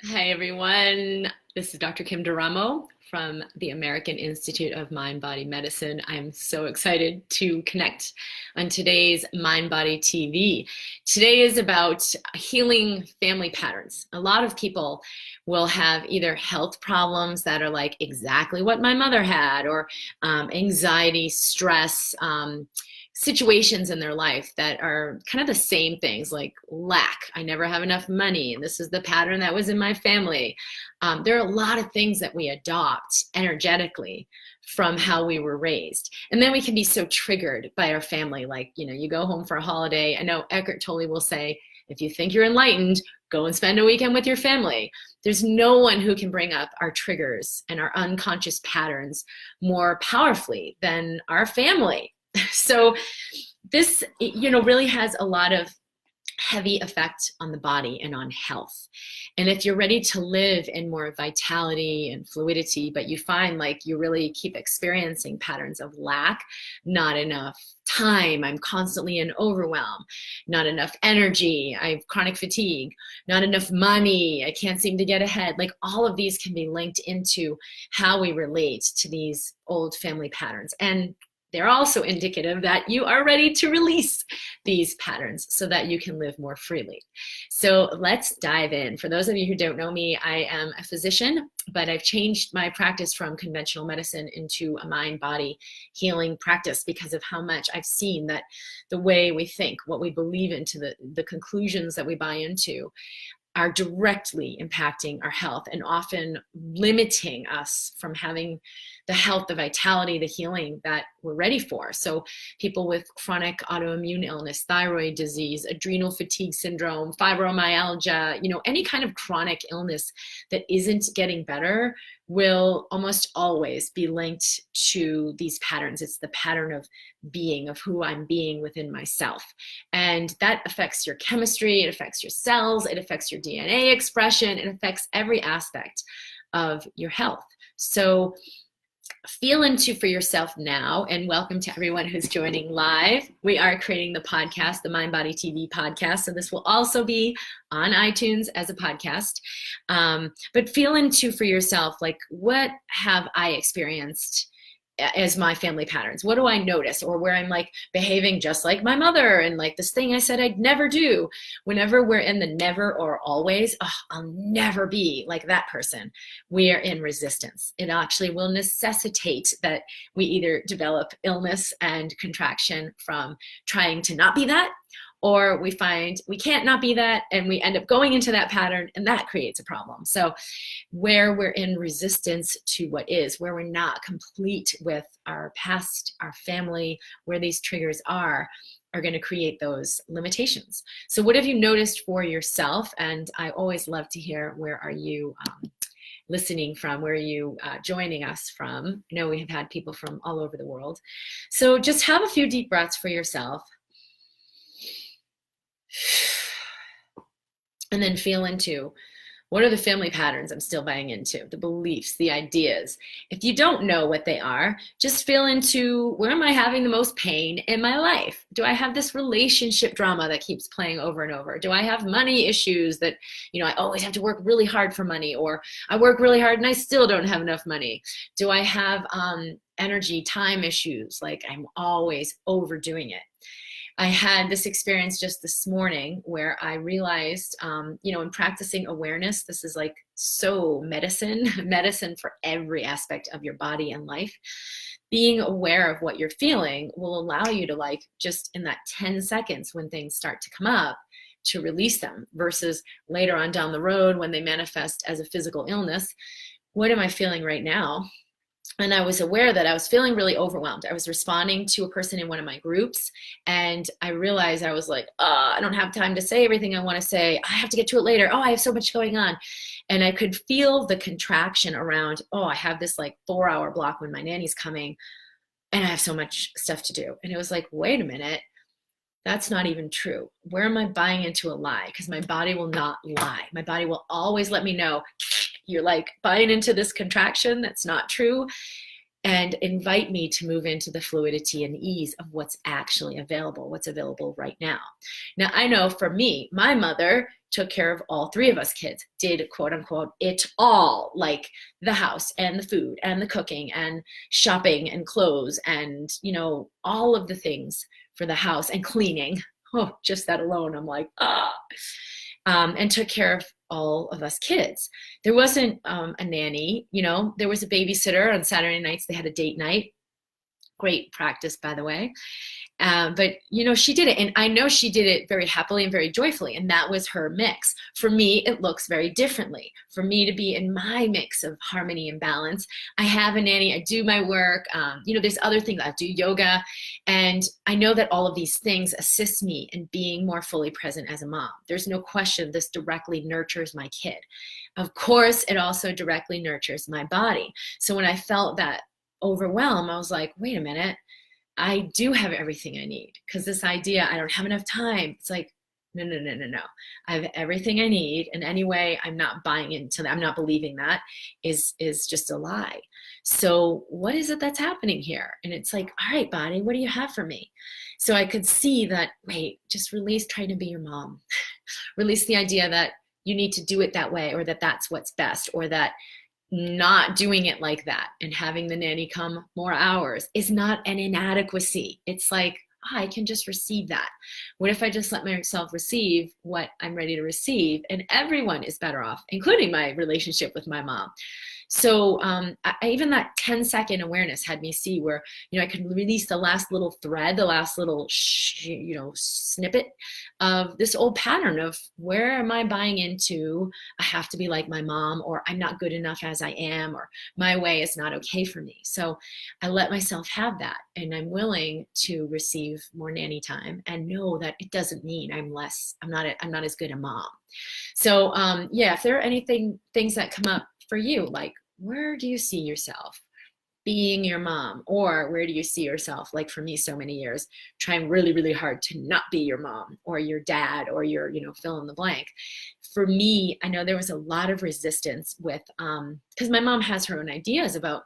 Hi, everyone. This is Dr. Kim Duramo from the American Institute of Mind-Body Medicine. I'm so excited to connect on today's MindBody TV. Today is about healing family patterns. A lot of people will have either health problems that are like exactly what my mother had, or anxiety, stress, situations in their life that are kind of the same things, like lack. I never have enough money, and this is the pattern that was in my family. There are a lot of things that we adopt energetically from how we were raised. And then we can be so triggered by our family. Like, you go home for a holiday. I know Eckhart Tolle will say, if you think you're enlightened, go and spend a weekend with your family. There's no one who can bring up our triggers and our unconscious patterns more powerfully than our family. So this, really has a lot of heavy effect on the body and on health. And if you're ready to live in more vitality and fluidity, but you find like you really keep experiencing patterns of lack, not enough time, I'm constantly in overwhelm, not enough energy, I have chronic fatigue, not enough money, I can't seem to get ahead. Like all of these can be linked into how we relate to these old family patterns. And they're also indicative that you are ready to release these patterns so that you can live more freely. So let's dive in. For those of you who don't know me, I am a physician, but I've changed my practice from conventional medicine into a mind-body healing practice because of how much I've seen that the way we think, what we believe into, the conclusions that we buy into, are directly impacting our health and often limiting us from having the health, the vitality, the healing that we're ready for. So people with chronic autoimmune illness, thyroid disease, adrenal fatigue syndrome, fibromyalgia, any kind of chronic illness that isn't getting better will almost always be linked to these patterns. It's the pattern of being, of who I'm being within myself. And that affects your chemistry, it affects your cells, it affects your DNA expression, it affects every aspect of your health. So feel into for yourself now, and welcome to everyone who's joining live. We are creating the podcast, the MindBody TV Podcast, so this will also be on iTunes as a podcast. But feel into for yourself, like, what have I experienced as my family patterns? What do I notice? Or where I'm like behaving just like my mother and like this thing I said I'd never do. Whenever we're in the never or always, I'll never be like that person, we are in resistance. It actually will necessitate that we either develop illness and contraction from trying to not be that, or we find we can't not be that and we end up going into that pattern, and that creates a problem. So where we're in resistance to what is, where we're not complete with our past, our family, where these triggers are going to create those limitations. So what have you noticed for yourself? And I always love to hear, where are you listening from? Where are you joining us from? I know we have had people from all over the world. So just have a few deep breaths for yourself. And then feel into, what are the family patterns I'm still buying into, the beliefs, the ideas. If you don't know what they are, just feel into, where am I having the most pain in my life? Do I have this relationship drama that keeps playing over and over? Do I have money issues that, I always have to work really hard for money, or I work really hard and I still don't have enough money? Do I have energy, time issues, like I'm always overdoing it? I had this experience just this morning where I realized, in practicing awareness, this is like so medicine for every aspect of your body and life. Being aware of what you're feeling will allow you to, like, just in that 10 seconds when things start to come up, to release them, versus later on down the road when they manifest as a physical illness. What am I feeling right now? And I was aware that I was feeling really overwhelmed. I was responding to a person in one of my groups, and I realized I was like, I don't have time to say everything I want to say. I have to get to it later. I have so much going on. And I could feel the contraction around, I have this like 4-hour block when my nanny's coming, and I have so much stuff to do. And it was like, wait a minute. That's not even true. Where am I buying into a lie? Because my body will not lie. My body will always let me know, you're like buying into this contraction that's not true. and invite me to move into the fluidity and ease of what's actually available, what's available right now. Now, I know for me, my mother took care of all three of us kids, did quote unquote it all, like the house and the food and the cooking and shopping and clothes and, all of the things for the house and cleaning. Oh, just that alone, I'm like, and took care of all of us kids. There wasn't a nanny, there was a babysitter on Saturday nights. They had a date night. Great practice, by the way. But she did it, and I know she did it very happily and very joyfully, and that was her mix. For me, it looks very differently. For me to be in my mix of harmony and balance, I have a nanny, I do my work, there's other things, I do yoga, and I know that all of these things assist me in being more fully present as a mom. There's no question this directly nurtures my kid. Of course, it also directly nurtures my body. So when I felt that overwhelm, I was like, wait a minute, I do have everything I need, because this idea, I don't have enough time. It's like, no. I have everything I need. And anyway, I'm not buying into that. I'm not believing that is just a lie. So what is it that's happening here? And it's like, all right, body, what do you have for me? So I could see that, wait, just release trying to be your mom. Release the idea that you need to do it that way, or that that's what's best, or that not doing it like that and having the nanny come more hours is not an inadequacy. It's like, I can just receive that. What if I just let myself receive what I'm ready to receive? And everyone is better off, including my relationship with my mom. So even that 10-second awareness had me see where, I could release the last little thread, the last little, snippet of this old pattern of where am I buying into, I have to be like my mom, or I'm not good enough as I am, or my way is not okay for me. So I let myself have that, and I'm willing to receive more nanny time and know that it doesn't mean I'm not as good a mom. So if there are things that come up for you, like, where do you see yourself being your mom? Or where do you see yourself, like for me, so many years, trying really, really hard to not be your mom or your dad or your, fill in the blank. For me, I know there was a lot of resistance with, because my mom has her own ideas about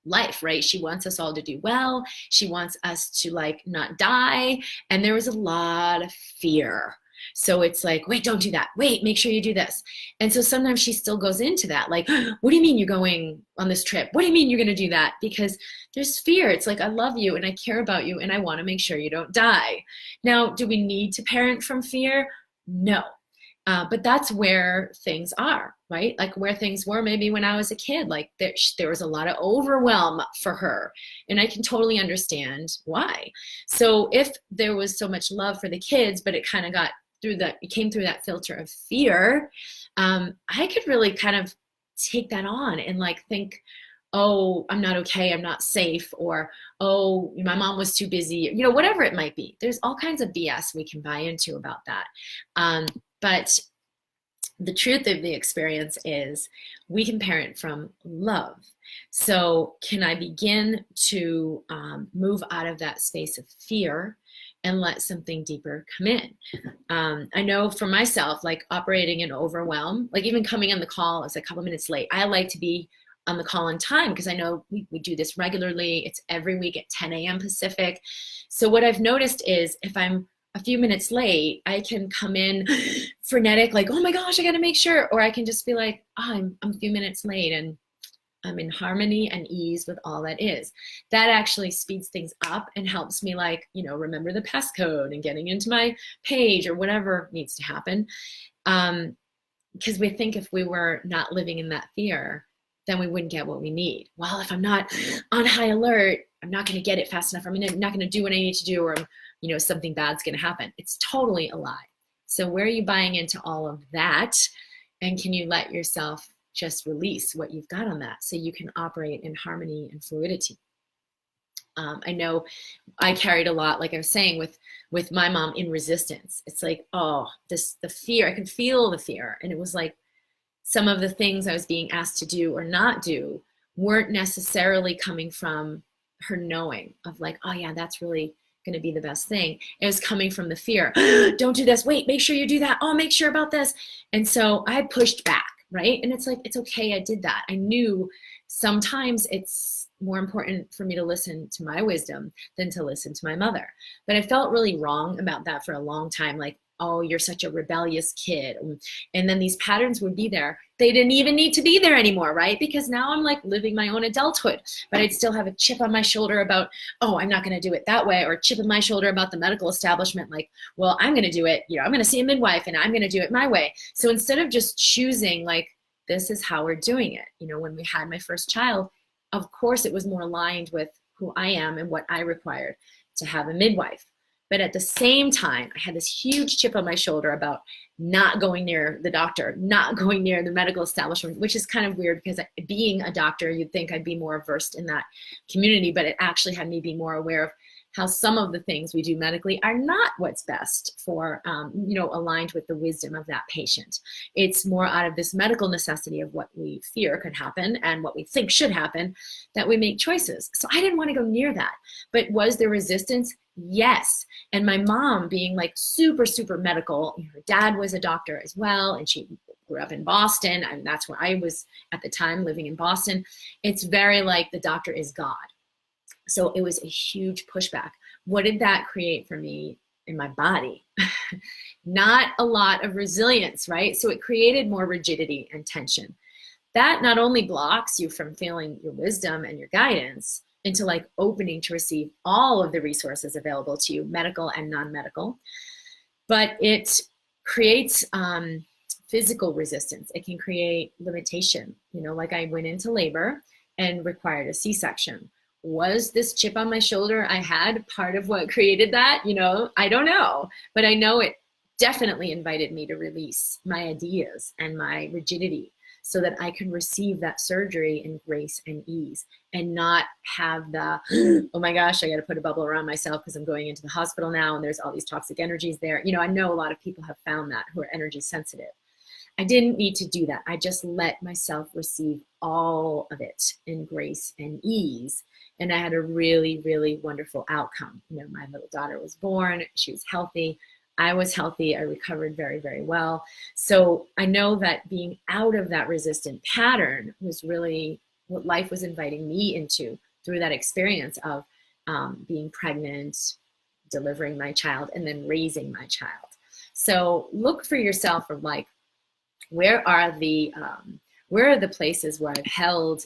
life, right? She wants us all to do well. She wants us to not die. And there was a lot of fear. So it's like, wait, don't do that. Wait, make sure you do this. And so sometimes she still goes into that. Like, what do you mean you're going on this trip? What do you mean you're going to do that? Because there's fear. It's like, I love you and I care about you and I want to make sure you don't die. Now, do we need to parent from fear? No. But that's where things are, right? Like where things were maybe when I was a kid, like there was a lot of overwhelm for her. And I can totally understand why. So if there was so much love for the kids, but it kind of it came through that filter of fear, I could really kind of take that on and think, oh, I'm not okay, I'm not safe, or, oh, my mom was too busy, whatever it might be. There's all kinds of BS we can buy into about that. But the truth of the experience is we can parent from love. So can I begin to move out of that space of fear and let something deeper come in? I know for myself, operating in overwhelm, even coming on the call is a couple minutes late. I like to be on the call on time because I know we do this regularly. It's every week at 10 a.m. Pacific. So what I've noticed is if I'm a few minutes late, I can come in frenetic, oh my gosh, I got to make sure. Or I can just be like, oh, I'm a few minutes late and I'm in harmony and ease with all that is. That actually speeds things up and helps me remember the passcode and getting into my page or whatever needs to happen. Because we think if we were not living in that fear, then we wouldn't get what we need. Well, if I'm not on high alert, I'm not going to get it fast enough. I'm not going to do what I need to do, or something bad's going to happen. It's totally a lie. So where are you buying into all of that? And can you let yourself just release what you've got on that so you can operate in harmony and fluidity? I know I carried a lot, like I was saying, with my mom in resistance. It's like, the fear, I could feel the fear. And it was like some of the things I was being asked to do or not do weren't necessarily coming from her knowing of oh yeah, that's really going to be the best thing. It was coming from the fear. Don't do this. Wait, make sure you do that. Oh, make sure about this. And so I pushed back, right? And it's like, it's okay. I did that. I knew sometimes it's more important for me to listen to my wisdom than to listen to my mother. But I felt really wrong about that for a long time. Like, oh, you're such a rebellious kid. And then these patterns would be there. They didn't even need to be there anymore, right? Because now I'm like living my own adulthood, but I'd still have a chip on my shoulder about, oh, I'm not going to do it that way, or a chip on my shoulder about the medical establishment. Like, well, I'm going to do it, I'm going to see a midwife and I'm going to do it my way. So instead of just choosing like, this is how we're doing it. When we had my first child, of course, it was more aligned with who I am and what I required to have a midwife. But at the same time, I had this huge chip on my shoulder about not going near the doctor, not going near the medical establishment, which is kind of weird because being a doctor, you'd think I'd be more versed in that community, but it actually had me be more aware of how some of the things we do medically are not what's best for, aligned with the wisdom of that patient. It's more out of this medical necessity of what we fear could happen and what we think should happen that we make choices. So I didn't want to go near that. But was there resistance? Yes. And my mom being like super, super medical, her dad was a doctor as well, and she grew up in Boston, and that's where I was at the time, living in Boston. It's very like the doctor is God. So it was a huge pushback. What did that create for me in my body? Not a lot of resilience, right? So it created more rigidity and tension. That not only blocks you from feeling your wisdom and your guidance into like opening to receive all of the resources available to you, medical and non-medical, but it creates physical resistance. It can create limitation. Like I went into labor and required a C-section. Was this chip on my shoulder I had part of what created that? I don't know, but I know it definitely invited me to release my ideas and my rigidity so that I can receive that surgery in grace and ease and not have the, oh my gosh, I got to put a bubble around myself because I'm going into the hospital now and there's all these toxic energies there. I know a lot of people have found that who are energy sensitive. I didn't need to do that. I just let myself receive all of it in grace and ease. And I had a really, really wonderful outcome. My little daughter was born. She was healthy. I was healthy. I recovered very, very well. So I know that being out of that resistant pattern was really what life was inviting me into through that experience of being pregnant, delivering my child, and then raising my child. So look for yourself of like, where are the places where I've held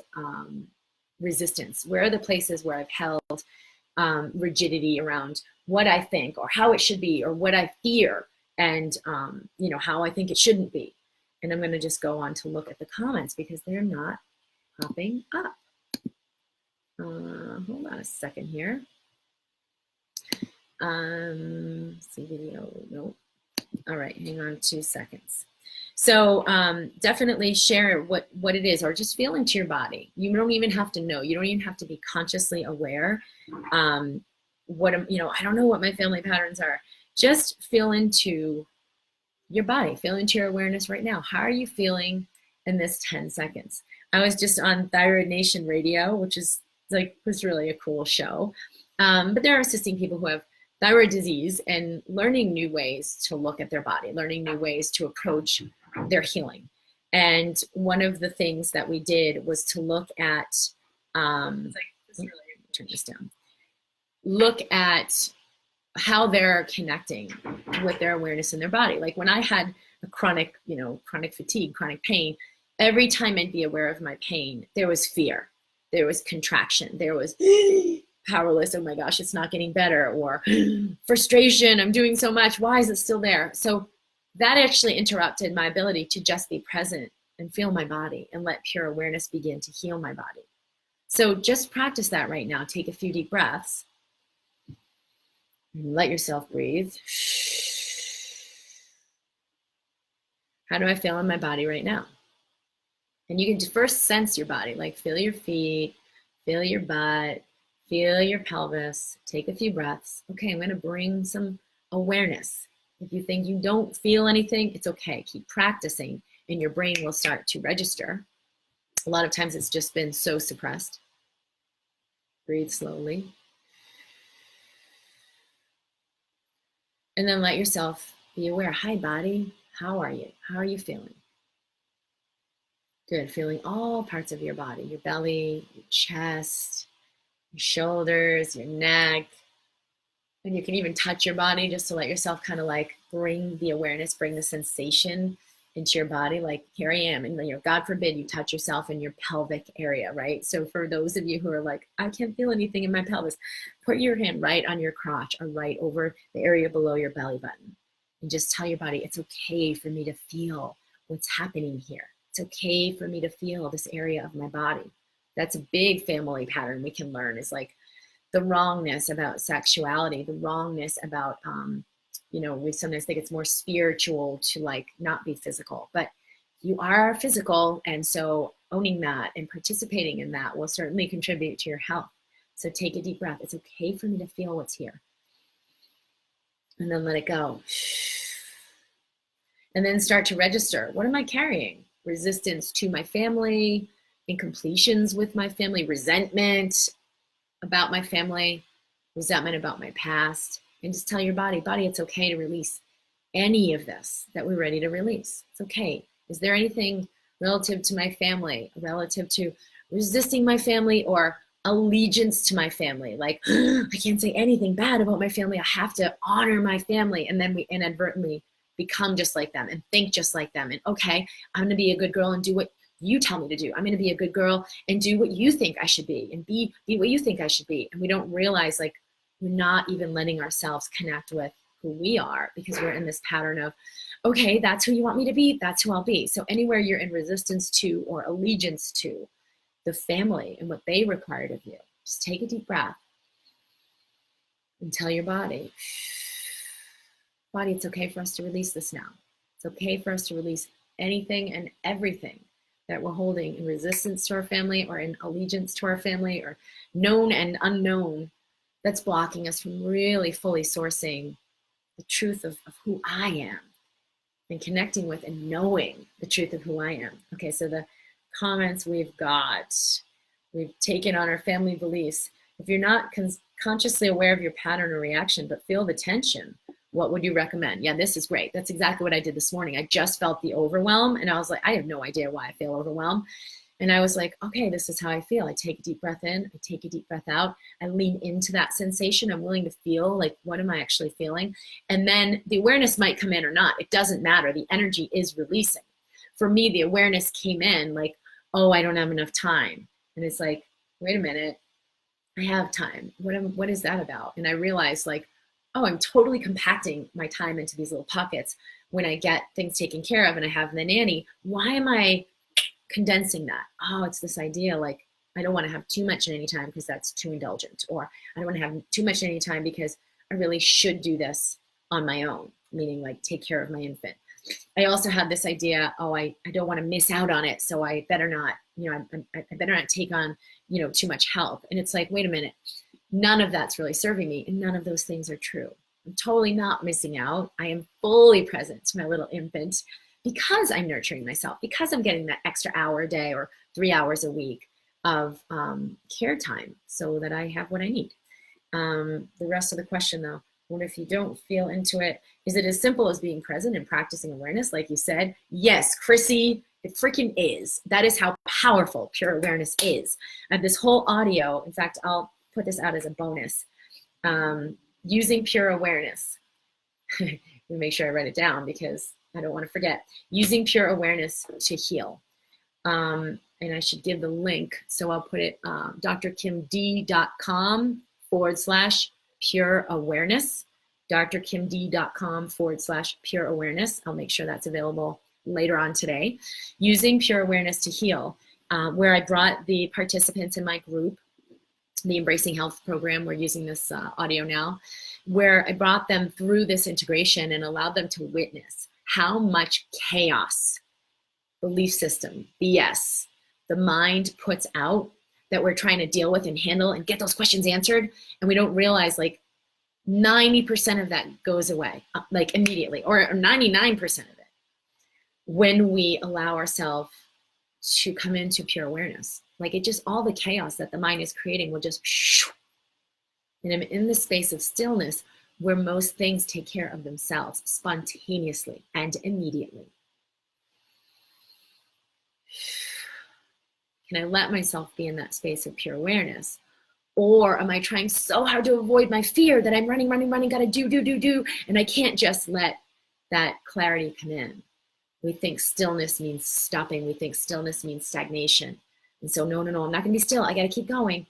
resistance? Where are the places where I've held rigidity around what I think or how it should be or what I fear and, how I think it shouldn't be? And I'm going to just go on to look at the comments because they're not popping up. Hold on a second here. See video, no. All right, hang on 2 seconds. So definitely share what it is, or just feel into your body. You don't even have to know. You don't even have to be consciously aware. I don't know what my family patterns are. Just feel into your body. Feel into your awareness right now. How are you feeling in this 10 seconds? I was just on Thyroid Nation Radio, which was really a cool show. But they're assisting people who have thyroid disease and learning new ways to look at their body, learning new ways to approach their healing. And one of the things that we did was to look at, turn this down, look at how they're connecting with their awareness in their body. Like when I had a chronic fatigue, chronic pain, every time I'd be aware of my pain, there was fear, there was contraction, there was powerless, oh my gosh, it's not getting better, or frustration, I'm doing so much, why is it still there? So that actually interrupted my ability to just be present and feel my body and let pure awareness begin to heal my body. So just practice that right now. Take a few deep breaths. Let yourself breathe. How do I feel in my body right now? And you can first sense your body, like feel your feet, feel your butt, feel your pelvis. Take a few breaths. Okay, I'm going to bring some awareness. If you think you don't feel anything, it's okay. Keep practicing and your brain will start to register. A lot of times it's just been so suppressed. Breathe slowly. And then let yourself be aware. Hi, body. How are you? How are you feeling? Good. Feeling all parts of your body, your belly, your chest, your shoulders, your neck. And you can even touch your body just to let yourself kind of like bring the awareness, bring the sensation into your body. Like, here I am. And, God forbid you touch yourself in your pelvic area, right? So for those of you who are like, I can't feel anything in my pelvis, put your hand right on your crotch or right over the area below your belly button. And just tell your body, it's okay for me to feel what's happening here. It's okay for me to feel this area of my body. That's a big family pattern we can learn, is like the wrongness about sexuality, the wrongness about, we sometimes think it's more spiritual to like not be physical, but you are physical. And so owning that and participating in that will certainly contribute to your health. So take a deep breath. It's okay for me to feel what's here. And then let it go. And then start to register. What am I carrying? Resistance to my family, incompletions with my family, resentment about my family, resentment about my past. And just tell your body, it's okay to release any of this that we're ready to release. It's okay. Is there anything relative to my family, relative to resisting my family or allegiance to my family? Like, I can't say anything bad about my family. I have to honor my family. And then we inadvertently become just like them and think just like them. And okay, I'm going to be a good girl and do what you tell me to do. I'm going to be a good girl and do what you think I should be and be what you think I should be. And we don't realize, like, we're not even letting ourselves connect with who we are, because we're in this pattern of, okay, that's who you want me to be, that's who I'll be. So anywhere you're in resistance to or allegiance to the family and what they required of you, just take a deep breath and tell your body, it's okay for us to release this now. It's okay for us to release anything and everything that we're holding in resistance to our family or in allegiance to our family or known and unknown that's blocking us from really fully sourcing the truth of who I am and connecting with and knowing the truth of who I am. Okay, so the comments we've taken on our family beliefs. If you're not consciously aware of your pattern or reaction, but feel the tension, what would you recommend? Yeah, this is great. That's exactly what I did this morning. I just felt the overwhelm and I was like, I have no idea why I feel overwhelmed. And I was like, okay, this is how I feel. I take a deep breath in, I take a deep breath out. I lean into that sensation. I'm willing to feel, like, what am I actually feeling? And then the awareness might come in or not. It doesn't matter. The energy is releasing. For me, the awareness came in like, oh, I don't have enough time. And it's like, wait a minute, I have time. What is that about? And I realized, like, oh, I'm totally compacting my time into these little pockets when I get things taken care of and I have the nanny. Why am I condensing that? Oh, it's this idea, like, I don't want to have too much at any time because that's too indulgent, or I don't want to have too much at any time because I really should do this on my own, meaning like take care of my infant. I also had this idea, oh, I don't want to miss out on it, so I better not, I better not take on, too much help. And it's like, wait a minute, none of that's really serving me, and none of those things are true. I'm totally not missing out. I am fully present to my little infant because I'm nurturing myself, because I'm getting that extra hour a day or 3 hours a week of care time so that I have what I need. The rest of the question, though, what if you don't feel into it? Is it as simple as being present and practicing awareness, like you said? Yes, Chrissy, it freaking is. That is how powerful pure awareness is. I have this whole audio. In fact, I'll put this out as a bonus. Using pure awareness. Let me make sure I write it down because I don't want to forget. Using pure awareness to heal. And I should give the link. So I'll put it drkimd.com/pure awareness. drkimd.com/pure awareness. I'll make sure that's available later on today. Using pure awareness to heal, where I brought the participants in my group, the Embracing Health program, we're using this audio now, where I brought them through this integration and allowed them to witness how much chaos, belief system, BS, the mind puts out that we're trying to deal with and handle and get those questions answered. And we don't realize, like, 90% of that goes away, like, immediately, or 99% of it, when we allow ourselves to come into pure awareness. Like, it just, all the chaos that the mind is creating will just, and I'm in the space of stillness where most things take care of themselves spontaneously and immediately. Can I let myself be in that space of pure awareness? Or am I trying so hard to avoid my fear that I'm running, gotta do, and I can't just let that clarity come in? We think stillness means stopping. We think stillness means stagnation. And so, no, I'm not gonna be still. I gotta keep going.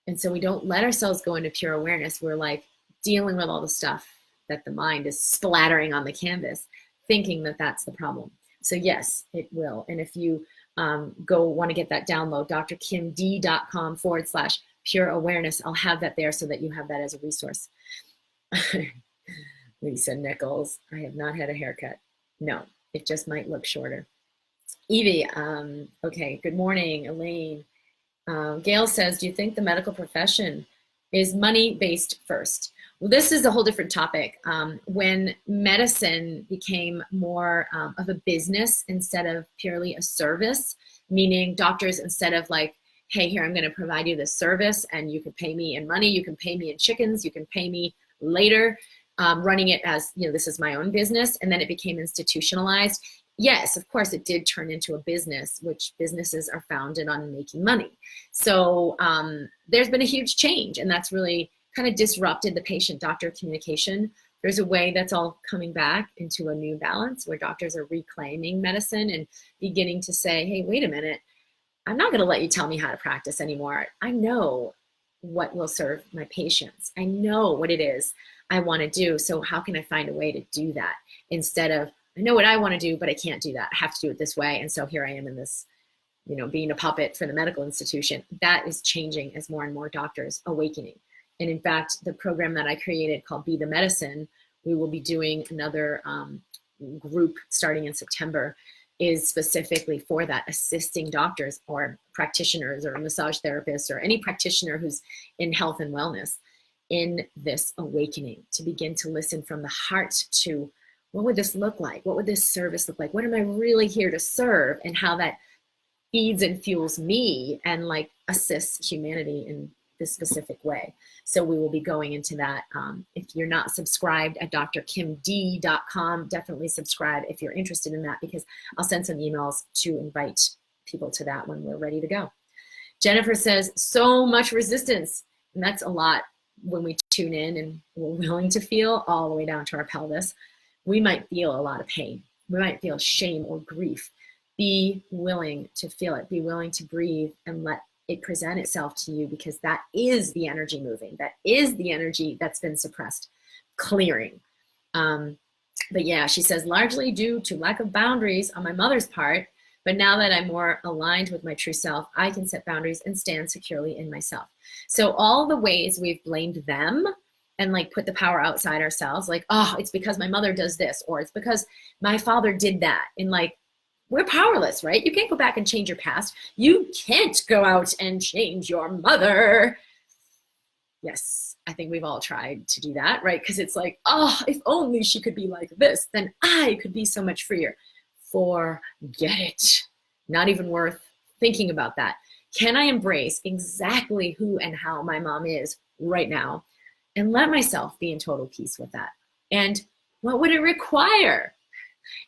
And so we don't let ourselves go into pure awareness. We're like dealing with all the stuff that the mind is splattering on the canvas, thinking that that's the problem. So yes, it will. And if you want to get that download, drkimd.com/pure awareness, I'll have that there so that you have that as a resource. Lisa Nichols, I have not had a haircut. No, it just might look shorter. Evie, okay, good morning, Elaine. Gail says, do you think the medical profession is money-based first? Well, this is a whole different topic. When medicine became more of a business instead of purely a service, meaning doctors, instead of like, hey, here, I'm going to provide you this service and you can pay me in money, you can pay me in chickens, you can pay me later, running it as, this is my own business, and then it became institutionalized. Yes, of course, it did turn into a business, which businesses are founded on making money. So there's been a huge change, and that's really kind of disrupted the patient-doctor communication. There's a way that's all coming back into a new balance where doctors are reclaiming medicine and beginning to say, hey, wait a minute, I'm not going to let you tell me how to practice anymore. I know what will serve my patients. I know what it is I want to do. So how can I find a way to do that instead of, I know what I want to do, but I can't do that. I have to do it this way. And so here I am in this, being a puppet for the medical institution. That is changing as more and more doctors awakening. And in fact, the program that I created called Be the Medicine, we will be doing another group starting in September, is specifically for that, assisting doctors or practitioners or massage therapists or any practitioner who's in health and wellness in this awakening, to begin to listen from the heart to, what would this look like? What would this service look like? What am I really here to serve? And how that feeds and fuels me and like assists humanity in this specific way. So we will be going into that. If you're not subscribed at drkimd.com, definitely subscribe if you're interested in that, because I'll send some emails to invite people to that when we're ready to go. Jennifer says, so much resistance. And that's a lot when we tune in and we're willing to feel all the way down to our pelvis. We might feel a lot of pain. We might feel shame or grief. Be willing to feel it. Be willing to breathe and let it present itself to you, because that is the energy moving. That is the energy that's been suppressed, clearing. But yeah, she says, largely due to lack of boundaries on my mother's part, but now that I'm more aligned with my true self, I can set boundaries and stand securely in myself. So all the ways we've blamed them and like put the power outside ourselves, like, oh, it's because my mother does this, or it's because my father did that. And like, we're powerless, right? You can't go back and change your past. You can't go out and change your mother. Yes, I think we've all tried to do that, right? Because it's like, oh, if only she could be like this, then I could be so much freer. Forget it. Not even worth thinking about that. Can I embrace exactly who and how my mom is right now and let myself be in total peace with that? And what would it require,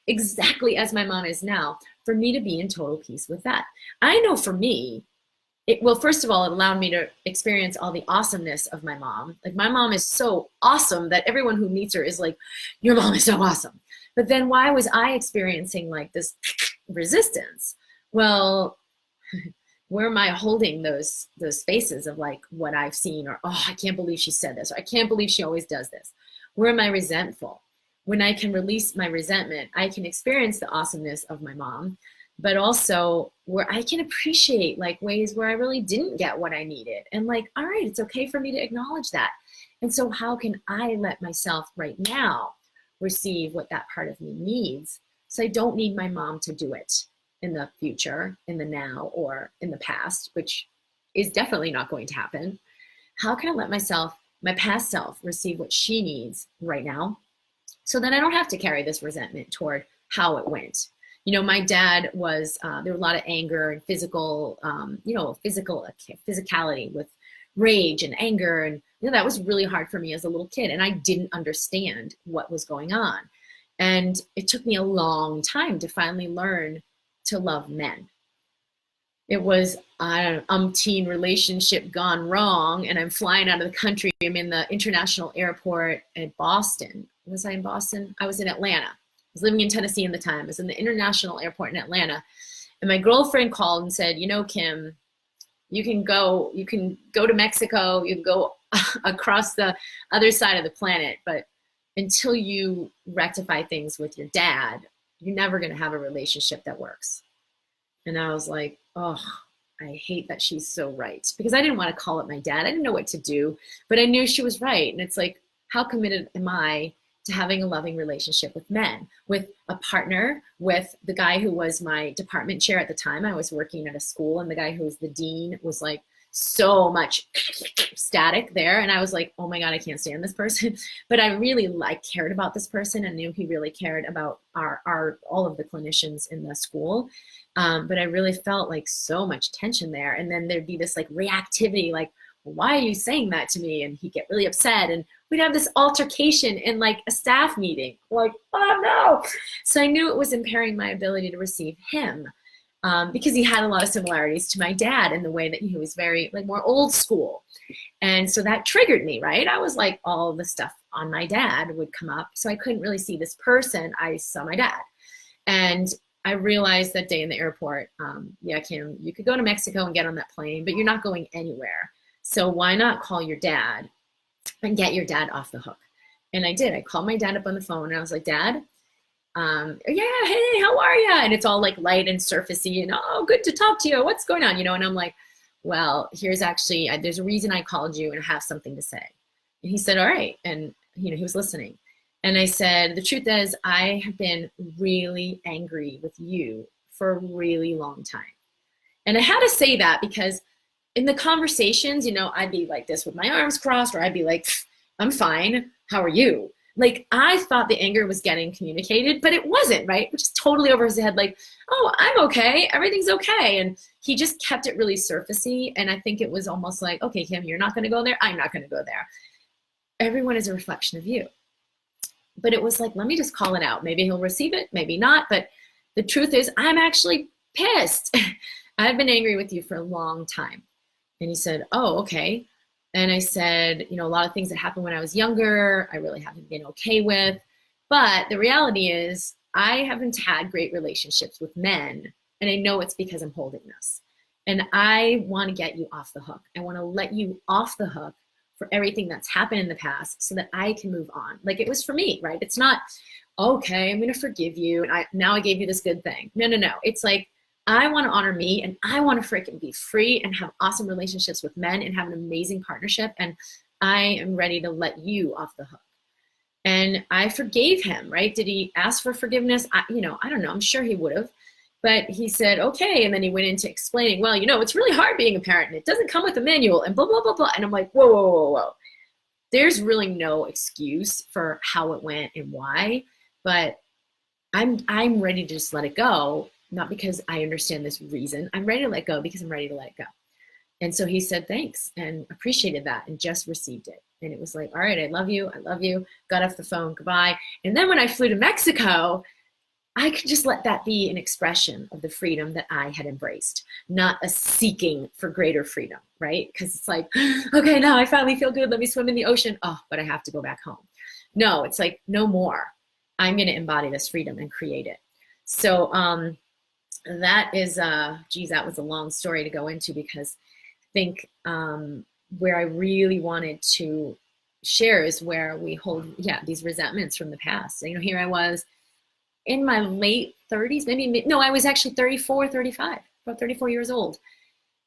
exactly as my mom is now, for me to be in total peace with that? I know for me, first of all, it allowed me to experience all the awesomeness of my mom. Like, my mom is so awesome that everyone who meets her is like, your mom is so awesome. But then why was I experiencing like this resistance? Well, where am I holding those spaces of like what I've seen, or, oh, I can't believe she said this, or I can't believe she always does this? Where am I resentful? When I can release my resentment, I can experience the awesomeness of my mom, but also where I can appreciate like ways where I really didn't get what I needed. And like, all right, it's okay for me to acknowledge that. And so how can I let myself right now receive what that part of me needs, so I don't need my mom to do it in the future, in the now, or in the past, which is definitely not going to happen? How can I let myself, my past self, receive what she needs right now, so then I don't have to carry this resentment toward how it went? My dad was, there was a lot of anger and physicality with rage and anger. And, that was really hard for me as a little kid. And I didn't understand what was going on. And it took me a long time to finally learn to love men. it was, I don't know, umpteen relationship gone wrong, and I'm flying out of the country. I'm in the international airport at Boston. Was I in Boston? I was in Atlanta. I was living in Tennessee at the time. I was in the international airport in Atlanta, and my girlfriend called and said, Kim, you can go to Mexico, you can go across the other side of the planet, but until you rectify things with your dad, you're never going to have a relationship that works. And I was like, oh, I hate that she's so right, because I didn't want to call up my dad. I didn't know what to do, but I knew she was right. And it's like, how committed am I to having a loving relationship with men, with a partner, with the guy who was my department chair at the time? I was working at a school, and the guy who was the dean was like so much static there. And I was like, oh my God, I can't stand this person. But I really cared about this person, and knew he really cared about all of the clinicians in the school. But I really felt like so much tension there. And then there'd be this like reactivity, like, why are you saying that to me? And he'd get really upset, and we'd have this altercation in like a staff meeting, like, oh no. So I knew it was impairing my ability to receive him, because he had a lot of similarities to my dad in the way that he was very like more old school. And so that triggered me, right? I was like, all the stuff on my dad would come up. So I couldn't really see this person. I saw my dad. And I realized that day in the airport, yeah, Kim, you could go to Mexico and get on that plane, but you're not going anywhere. So why not call your dad and get your dad off the hook? And I did. I called my dad up on the phone, and I was like, Dad, yeah, hey, how are you? And it's all like light and surfacey, and oh, good to talk to you. What's going on? And I'm like, well, there's a reason I called you, and I have something to say. And he said, all right. And, he was listening. And I said, the truth is, I have been really angry with you for a really long time. And I had to say that because in the conversations, I'd be like this with my arms crossed, or I'd be like, I'm fine. How are you? Like, I thought the anger was getting communicated, but it wasn't, right? Which is totally over his head. Like, oh, I'm okay. Everything's okay. And he just kept it really surfacey. And I think it was almost like, okay, Kim, you're not going to go there. I'm not going to go there. Everyone is a reflection of you. But it was like, let me just call it out. Maybe he'll receive it, maybe not. But the truth is, I'm actually pissed. I've been angry with you for a long time. And he said, oh, okay. And I said, a lot of things that happened when I was younger, I really haven't been okay with. But the reality is, I haven't had great relationships with men. And I know it's because I'm holding this. And I want to get you off the hook. I want to let you off the hook for everything that's happened in the past so that I can move on. Like it was for me, right? It's not, okay, I'm going to forgive you. And now I gave you this good thing. No. It's like, I want to honor me, and I want to freaking be free and have awesome relationships with men and have an amazing partnership. And I am ready to let you off the hook. And I forgave him, right? Did he ask for forgiveness? I don't know. I'm sure he would have. But he said, okay. And then he went into explaining, well, it's really hard being a parent, and it doesn't come with a manual, and blah, blah, blah, blah. And I'm like, whoa. There's really no excuse for how it went and why. But I'm ready to just let it go. Not because I understand this reason. I'm ready to let go because I'm ready to let it go. And so he said, thanks, and appreciated that, and just received it. And it was like, all right, I love you. Got off the phone, goodbye. And then when I flew to Mexico, I could just let that be an expression of the freedom that I had embraced, not a seeking for greater freedom, right? Because it's like, okay, now I finally feel good. Let me swim in the ocean. Oh, but I have to go back home. No, it's like, no more. I'm going to embody this freedom and create it. So, that is, that was a long story to go into, because I think where I really wanted to share is where we hold, these resentments from the past. Here I was in my late 30s, I was actually 34, 35, about 34 years old.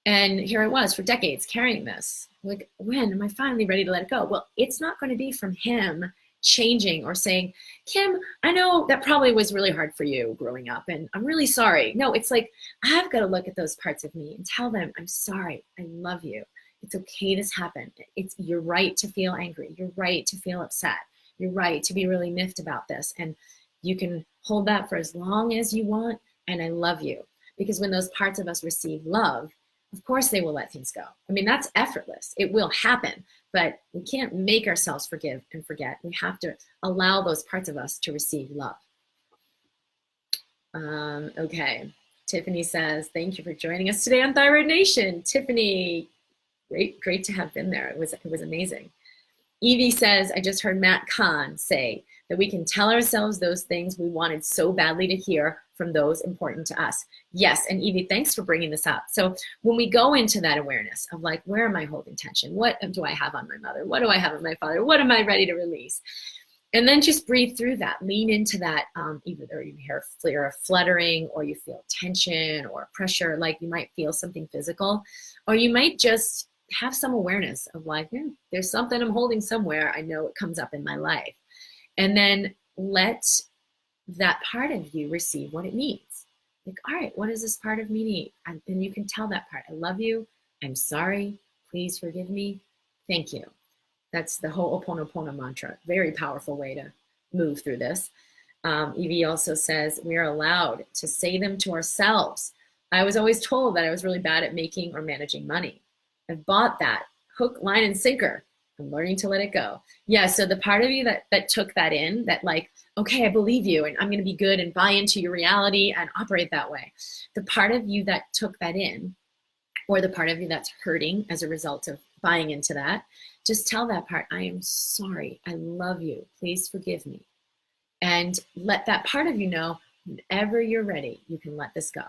And here I was for decades carrying this. Like, when am I finally ready to let it go? Well, it's not going to be from him changing or saying, Kim, I know that probably was really hard for you growing up, and I'm really sorry. No, it's like, I've got to look at those parts of me and tell them, I'm sorry, I love you. It's okay this happened. You're right to feel angry. You're right to feel upset. You're right to be really miffed about this. And you can hold that for as long as you want. And I love you. Because when those parts of us receive love, of course they will let things go. That's effortless. It will happen. But we can't make ourselves forgive and forget. We have to allow those parts of us to receive love. Okay. Tiffany says, thank you for joining us today on Thyroid Nation. Tiffany, great to have been there. It was amazing. Evie says, I just heard Matt Kahn say that we can tell ourselves those things we wanted so badly to hear from those important to us. Yes, and Evie, thanks for bringing this up. So when we go into that awareness of like, where am I holding tension? What do I have on my mother? What do I have on my father? What am I ready to release? And then just breathe through that, lean into that, either you hear a fluttering, or you feel tension or pressure, like you might feel something physical, or you might just have some awareness of like, there's something I'm holding somewhere. I know it comes up in my life. And then let that part of you receive what it needs. Like, all right, what does this part of me need? And you can tell that part, I love you. I'm sorry. Please forgive me. Thank you. That's the Ho'oponopono mantra. Very powerful way to move through this. Evie also says, we are allowed to say them to ourselves. I was always told that I was really bad at making or managing money. I've bought that hook, line, and sinker. I'm learning to let it go. Yeah, so the part of you that took that in, that like, okay, I believe you, and I'm going to be good and buy into your reality and operate that way. The part of you that took that in, or the part of you that's hurting as a result of buying into that, just tell that part, I am sorry. I love you. Please forgive me. And let that part of you know, whenever you're ready, you can let this go.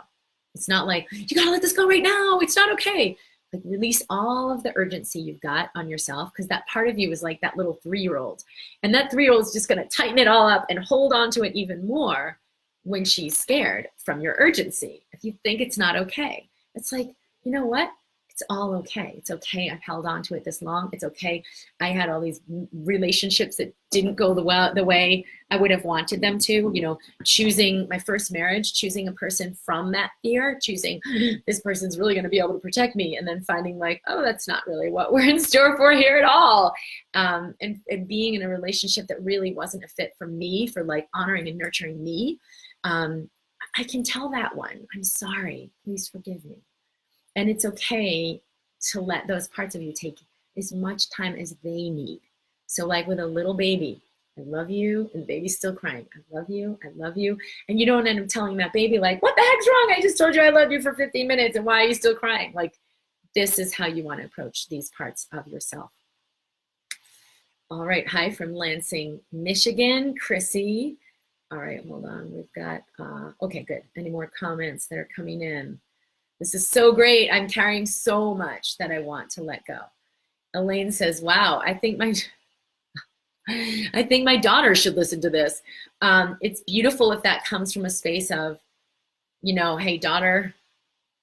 It's not like, you got to let this go right now. It's not okay. Like, release all of the urgency you've got on yourself, because that part of you is like that little 3-year-old. And that 3-year-old is just going to tighten it all up and hold on to it even more when she's scared from your urgency. If you think it's not okay, it's like, you know what? It's all okay. It's okay. I've held on to it this long. It's okay. I had all these relationships that didn't go the way I would have wanted them to. You know, choosing my first marriage, choosing a person from that fear, choosing this person's really going to be able to protect me, and then finding like, oh, that's not really what we're in store for here at all. And being in a relationship that really wasn't a fit for me, for like honoring and nurturing me. I can tell that one, I'm sorry. Please forgive me. And it's okay to let those parts of you take as much time as they need. So like with a little baby, I love you, and the baby's still crying. I love you, I love you. And you don't end up telling that baby like, what the heck's wrong? I just told you I loved you for 15 minutes, and why are you still crying? Like, this is how you want to approach these parts of yourself. All right, hi from Lansing, Michigan, Chrissy. All right, hold on, we've got, okay, good. Any more comments that are coming in? This is so great. I'm carrying so much that I want to let go. Elaine says, wow, I think my daughter should listen to this. It's beautiful if that comes from a space of, you know, hey, daughter,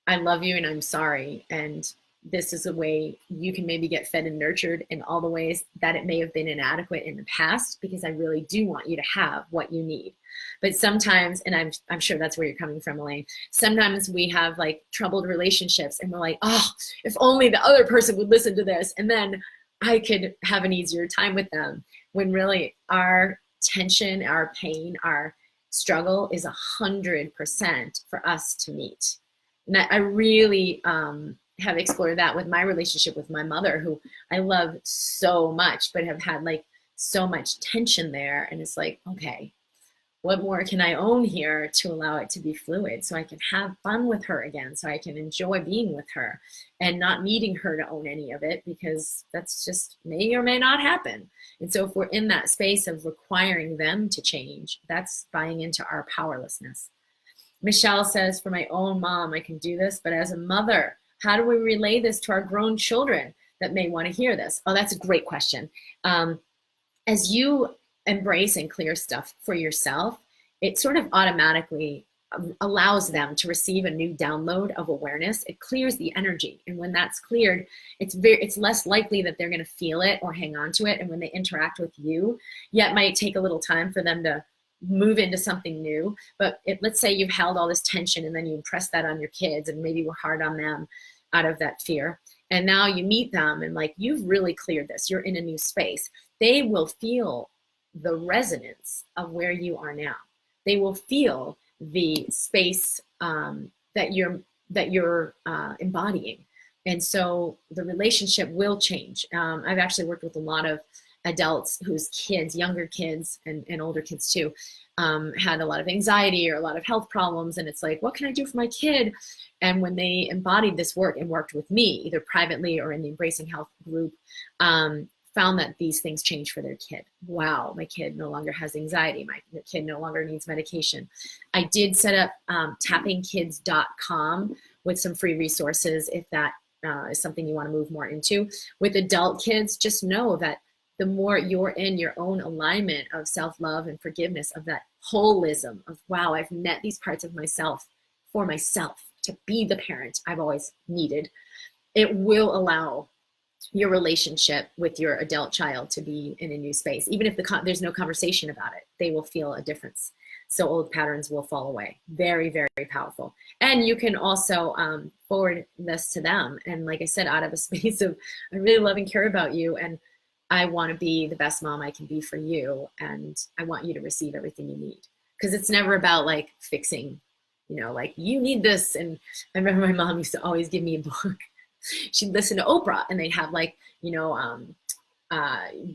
I love you and I'm sorry. And this is a way you can maybe get fed and nurtured in all the ways that it may have been inadequate in the past, because I really do want you to have what you need. But sometimes, and I'm sure that's where you're coming from, Elaine, sometimes we have like troubled relationships and we're like, oh, if only the other person would listen to this, and then I could have an easier time with them. When really our tension, our pain, our struggle is 100% for us to meet. And I really have explored that with my relationship with my mother, who I love so much, but have had like so much tension there. And it's like, okay, what more can I own here to allow it to be fluid, so I can have fun with her again, so I can enjoy being with her and not needing her to own any of it, because that's just may or may not happen. And so if we're in that space of requiring them to change, that's buying into our powerlessness. Michelle says, for my own mom, I can do this, but as a mother, how do we relay this to our grown children that may want to hear this? Oh, that's a great question. As you embrace and clear stuff for yourself, it sort of automatically allows them to receive a new download of awareness. It clears the energy. And when that's cleared, it's less likely that they're going to feel it or hang on to it. And when they interact with you, yeah, it might take a little time for them to move into something new. But let's say you've held all this tension and then you impress that on your kids and maybe were hard on them out of that fear. And now you meet them and like, you've really cleared this. You're in a new space. They will feel the resonance of where you are now. They will feel the space that you're embodying. And so the relationship will change. I've actually worked with a lot of adults whose kids, younger kids and older kids too, had a lot of anxiety or a lot of health problems. And it's like, what can I do for my kid? And when they embodied this work and worked with me, either privately or in the Embracing Health group, found that these things change for their kid. Wow, my kid no longer has anxiety. My kid no longer needs medication. I did set up tappingkids.com with some free resources if that is something you want to move more into. With adult kids, just know that the more you're in your own alignment of self-love and forgiveness, of that holism of, wow, I've met these parts of myself for myself to be the parent I've always needed, it will allow your relationship with your adult child to be in a new space. Even if there's no conversation about it, they will feel a difference. So old patterns will fall away. Very, very powerful. And you can also forward this to them. And like I said, out of a space of, I really love and care about you. And I want to be the best mom I can be for you. And I want you to receive everything you need. Because it's never about like fixing, like you need this. And I remember my mom used to always give me a book. She'd listen to Oprah and they'd have like,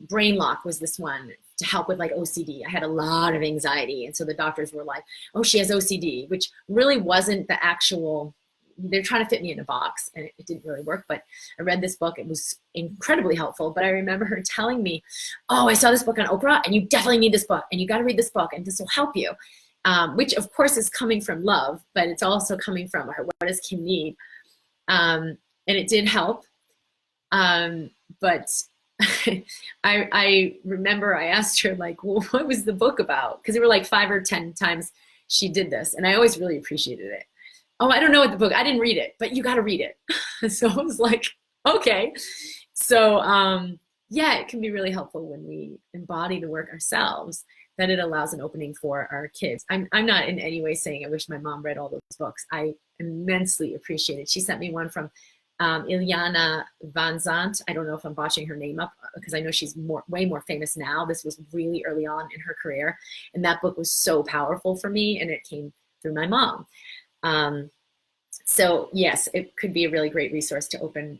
brain lock was this one to help with like OCD. I had a lot of anxiety. And so the doctors were like, oh, she has OCD, which really wasn't the actual, they're trying to fit me in a box and it didn't really work. But I read this book. It was incredibly helpful. But I remember her telling me, oh, I saw this book on Oprah and you definitely need this book and you got to read this book and this will help you. Which of course is coming from love, but it's also coming from her. What does Kim need? And it did help. But I remember I asked her like, well, what was the book about? Because there were like 5 or 10 times she did this. And I always really appreciated it. Oh, I don't know what the book, I didn't read it, but you got to read it. So I was like, okay. So yeah, it can be really helpful when we embody the work ourselves, that it allows an opening for our kids. I'm not in any way saying I wish my mom read all those books. I immensely appreciate it. She sent me one from Ilyana Van Zandt. I don't know if I'm botching her name up because I know she's way more famous now. This was really early on in her career. And that book was so powerful for me and it came through my mom. So yes, it could be a really great resource to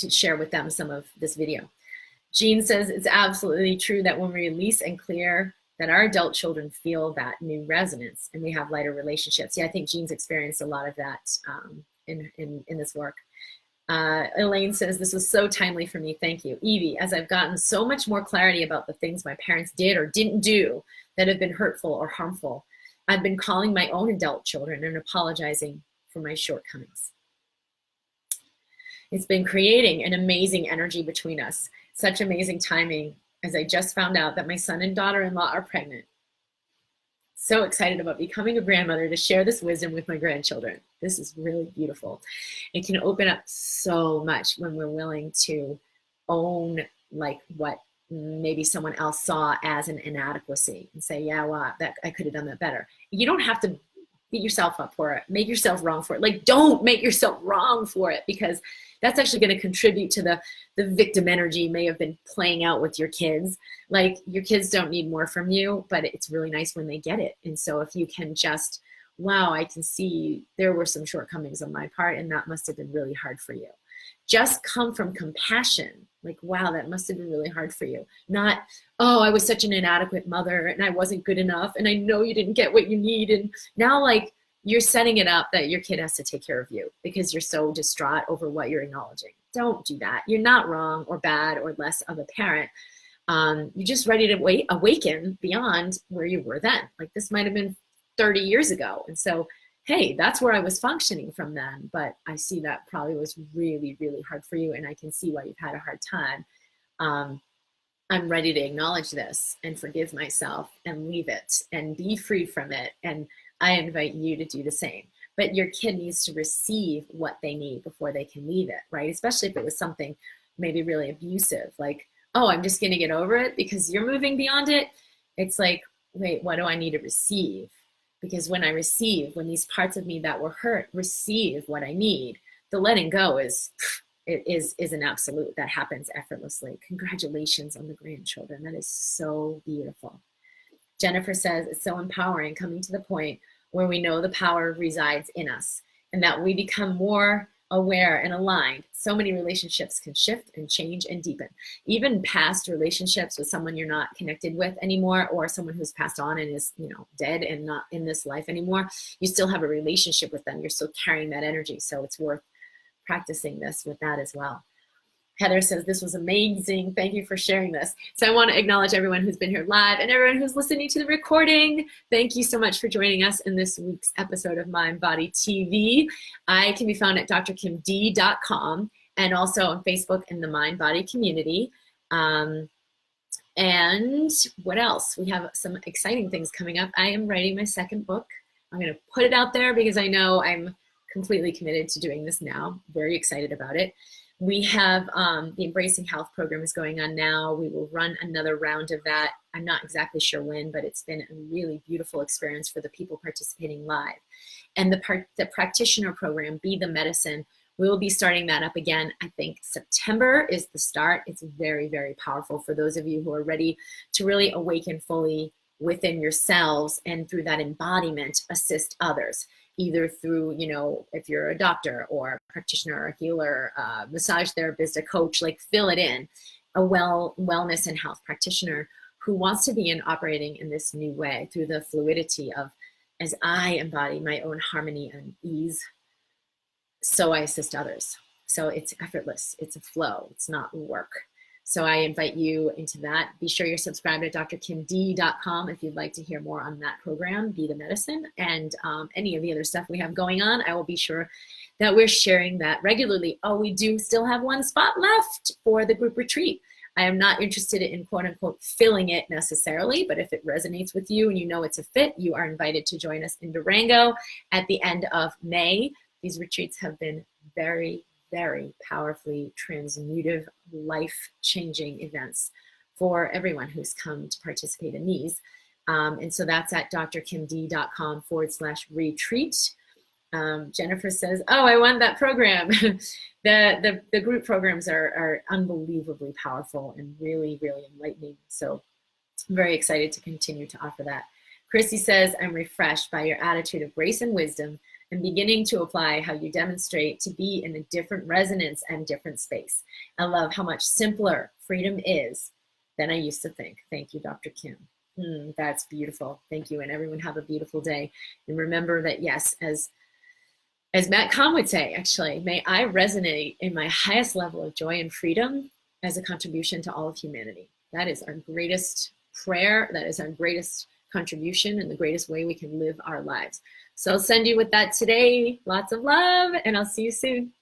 share with them some of this video. Jean says, it's absolutely true that when we release and clear, that our adult children feel that new resonance and we have lighter relationships. Yeah, I think Jean's experienced a lot of that in this work. Elaine says, this was so timely for me. Thank you. Evie, as I've gotten so much more clarity about the things my parents did or didn't do that have been hurtful or harmful, I've been calling my own adult children and apologizing for my shortcomings. It's been creating an amazing energy between us. Such amazing timing, as I just found out that my son and daughter-in-law are pregnant. So excited about becoming a grandmother to share this wisdom with my grandchildren. This is really beautiful. It can open up so much when we're willing to own like what maybe someone else saw as an inadequacy and say, yeah, well, that I could have done that better. You don't have to beat yourself up for it, make yourself wrong for it. Like, don't make yourself wrong for it, because that's actually going to contribute to the victim energy you may have been playing out with your kids. Like, your kids don't need more from you, but it's really nice when they get it. And so if you can just, wow, I can see there were some shortcomings on my part and that must have been really hard for you. Just come from compassion. Like, wow, that must have been really hard for you. Not, oh, I was such an inadequate mother and I wasn't good enough and I know you didn't get what you need. And now, like, you're setting it up that your kid has to take care of you because you're so distraught over what you're acknowledging. Don't do that. You're not wrong or bad or less of a parent. You're just ready to awaken beyond where you were then. Like, this might have been 30 years ago. And so, hey, that's where I was functioning from then. But I see that probably was really, really hard for you. And I can see why you've had a hard time. I'm ready to acknowledge this and forgive myself and leave it and be free from it. And I invite you to do the same. But your kid needs to receive what they need before they can leave it, right? Especially if it was something maybe really abusive, like, oh, I'm just going to get over it because you're moving beyond it. It's like, wait, what do I need to receive? Because when I receive, when these parts of me that were hurt receive what I need, the letting go is an absolute. That happens effortlessly. Congratulations on the grandchildren. That is so beautiful. Jennifer says, it's so empowering coming to the point where we know the power resides in us and that we become more aware, and aligned, so many relationships can shift and change and deepen. Even past relationships with someone you're not connected with anymore, or someone who's passed on and is, dead and not in this life anymore, you still have a relationship with them. You're still carrying that energy. So it's worth practicing this with that as well. Heather says, this was amazing. Thank you for sharing this. So I want to acknowledge everyone who's been here live and everyone who's listening to the recording. Thank you so much for joining us in this week's episode of MindBody TV. I can be found at drkimd.com and also on Facebook in the MindBody community. And what else? We have some exciting things coming up. I am writing my second book. I'm going to put it out there because I know I'm completely committed to doing this now. Very excited about it. We have the Embracing Health program is going on now. We will run another round of that. I'm not exactly sure when, but it's been a really beautiful experience for the people participating live. And the practitioner program, Be the Medicine, we'll be starting that up again. I think September is the start. It's very, very powerful for those of you who are ready to really awaken fully within yourselves and through that embodiment assist others, either through, if you're a doctor or a practitioner or a healer, massage therapist, a coach, like fill it in, a wellness and health practitioner who wants to begin operating in this new way through the fluidity of, as I embody my own harmony and ease, so I assist others. So it's effortless, it's a flow, it's not work. So I invite you into that. Be sure you're subscribed at drkimd.com if you'd like to hear more on that program, Be the Medicine, and any of the other stuff we have going on. I will be sure that we're sharing that regularly. Oh, we do still have one spot left for the group retreat. I am not interested in quote unquote filling it necessarily, but if it resonates with you and you know it's a fit, you are invited to join us in Durango at the end of May. These retreats have been very, very powerfully transmutive, life-changing events for everyone who's come to participate in these. And so that's at drkimd.com/retreat. Jennifer says, oh, I want that program. The group programs are unbelievably powerful and really, really enlightening. So I'm very excited to continue to offer that. Chrissy says, I'm refreshed by your attitude of grace and wisdom and beginning to apply how you demonstrate to be in a different resonance and different space. I love how much simpler freedom is than I used to think. Thank you, Dr. Kim. That's beautiful. Thank you. And everyone have a beautiful day. And remember that, yes, as Matt Kahn would say, actually, may I resonate in my highest level of joy and freedom as a contribution to all of humanity. That is our greatest prayer. That is our greatest contribution and the greatest way we can live our lives. So I'll send you with that today. Lots of love, and I'll see you soon.